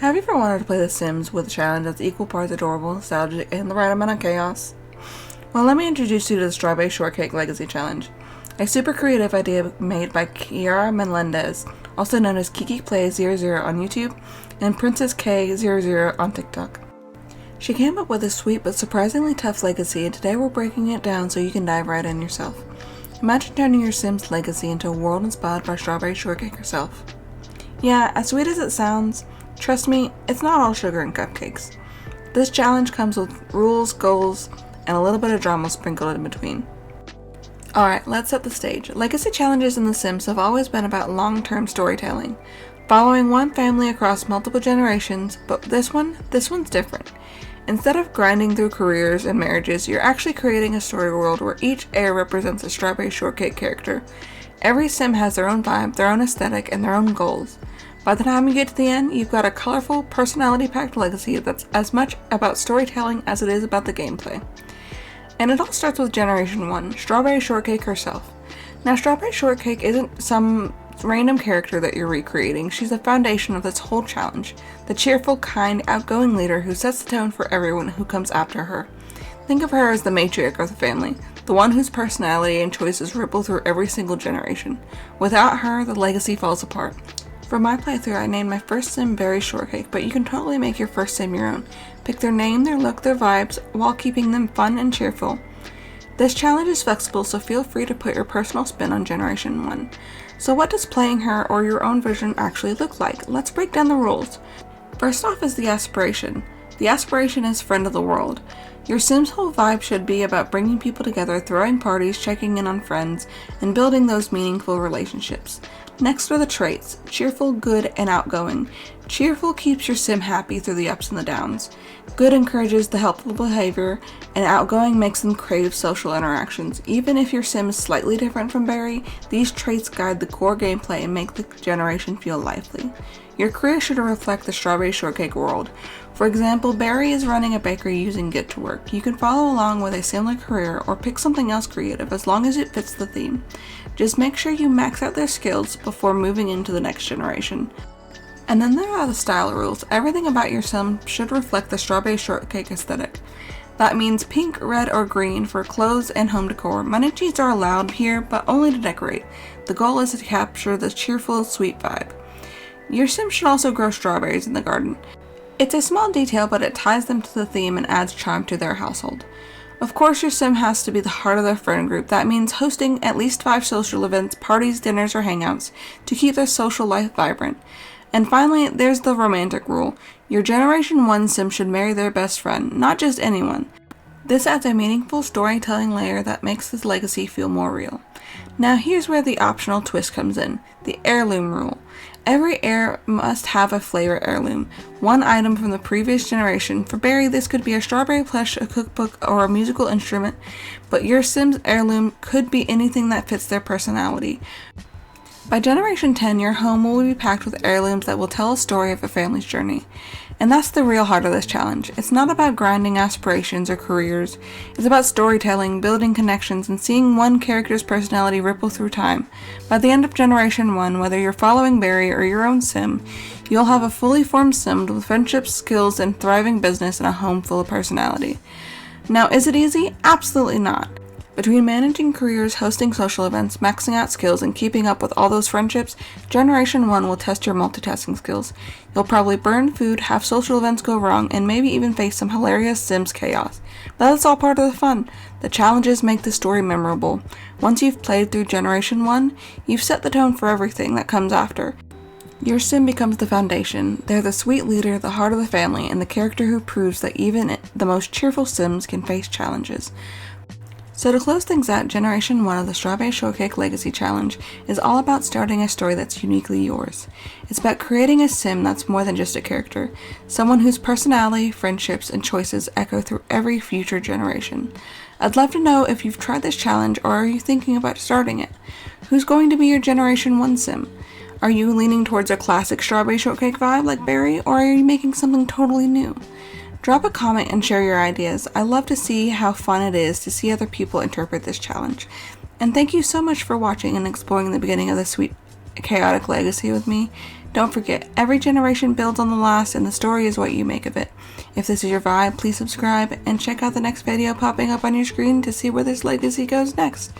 Have you ever wanted to play The Sims with a challenge that's equal parts adorable, nostalgic, and the right amount of chaos? Well, let me introduce you to the Strawberry Shortcake Legacy Challenge, a super creative idea made by Kyara Melendez, also known as Kiki Plays 00 on YouTube and Princess K00 on TikTok. She came up with a sweet but surprisingly tough legacy, and today we're breaking it down so you can dive right in yourself. Imagine turning your Sims legacy into a world inspired by Strawberry Shortcake herself. Yeah, as sweet as it sounds, trust me, it's not all sugar and cupcakes. This challenge comes with rules, goals, and a little bit of drama sprinkled in between. Alright, let's set the stage. Legacy challenges in The Sims have always been about long-term storytelling, following one family across multiple generations, but this one's different. Instead of grinding through careers and marriages, you're actually creating a story world where each heir represents a Strawberry Shortcake character. Every Sim has their own vibe, their own aesthetic, and their own goals. By the time you get to the end, you've got a colorful, personality-packed legacy that's as much about storytelling as it is about the gameplay. And it all starts with Generation 1, Strawberry Shortcake herself. Now, Strawberry Shortcake isn't some random character that you're recreating. She's the foundation of this whole challenge, the cheerful, kind, outgoing leader who sets the tone for everyone who comes after her. Think of her as the matriarch of the family, the one whose personality and choices ripple through every single generation. Without her, the legacy falls apart. For my playthrough, I named my first Sim Berry Shortcake, but you can totally make your first Sim your own. Pick their name, their look, their vibes, while keeping them fun and cheerful. This challenge is flexible, so feel free to put your personal spin on Generation 1. So what does playing her or your own version actually look like? Let's break down the rules. First off is the aspiration. The aspiration is friend of the world. Your Sim's whole vibe should be about bringing people together, throwing parties, checking in on friends, and building those meaningful relationships. Next are the traits: cheerful, good, and outgoing. Cheerful keeps your Sim happy through the ups and the downs. Good encourages the helpful behavior, and outgoing makes them crave social interactions. Even if your Sim is slightly different from Barry, these traits guide the core gameplay and make the generation feel lively. Your career should reflect the Strawberry Shortcake world. For example, Barry is running a bakery using Get to Work. You can follow along with a similar career or pick something else creative as long as it fits the theme. Just make sure you max out their skills before moving into the next generation. And then there are the style rules. Everything about your Sim should reflect the Strawberry Shortcake aesthetic. That means pink, red, or green for clothes and home decor. Munchies are allowed here, but only to decorate. The goal is to capture the cheerful, sweet vibe. Your Sim should also grow strawberries in the garden. It's a small detail, but it ties them to the theme and adds charm to their household. Of course, your Sim has to be the heart of their friend group. That means hosting at least 5 social events, parties, dinners, or hangouts to keep their social life vibrant. And finally, there's the romantic rule. Your Generation 1 Sim should marry their best friend, not just anyone. This adds a meaningful storytelling layer that makes this legacy feel more real. Now here's where the optional twist comes in, the heirloom rule. Every heir must have a flavor heirloom, one item from the previous generation. For Barry, this could be a strawberry plush, a cookbook, or a musical instrument, but your Sim's heirloom could be anything that fits their personality. By Generation 10, your home will be packed with heirlooms that will tell a story of a family's journey. And that's the real heart of this challenge. It's not about grinding aspirations or careers. It's about storytelling, building connections, and seeing one character's personality ripple through time. By the end of Generation 1, whether you're following Barry or your own Sim, you'll have a fully formed Sim with friendships, skills, and thriving business and a home full of personality. Now, is it easy? Absolutely not. Between managing careers, hosting social events, maxing out skills, and keeping up with all those friendships, Generation 1 will test your multitasking skills. You'll probably burn food, have social events go wrong, and maybe even face some hilarious Sims chaos. But that's all part of the fun. The challenges make the story memorable. Once you've played through Generation 1, you've set the tone for everything that comes after. Your Sim becomes the foundation. They're the sweet leader, the heart of the family, and the character who proves that even the most cheerful Sims can face challenges. So to close things out, Generation 1 of the Strawberry Shortcake Legacy Challenge is all about starting a story that's uniquely yours. It's about creating a Sim that's more than just a character, someone whose personality, friendships, and choices echo through every future generation. I'd love to know if you've tried this challenge or are you thinking about starting it. Who's going to be your Generation 1 Sim? Are you leaning towards a classic Strawberry Shortcake vibe like Barry, or are you making something totally new? Drop a comment and share your ideas. I love to see how fun it is to see other people interpret this challenge. And thank you so much for watching and exploring the beginning of this sweet, chaotic legacy with me. Don't forget, every generation builds on the last, and the story is what you make of it. If this is your vibe, please subscribe and check out the next video popping up on your screen to see where this legacy goes next.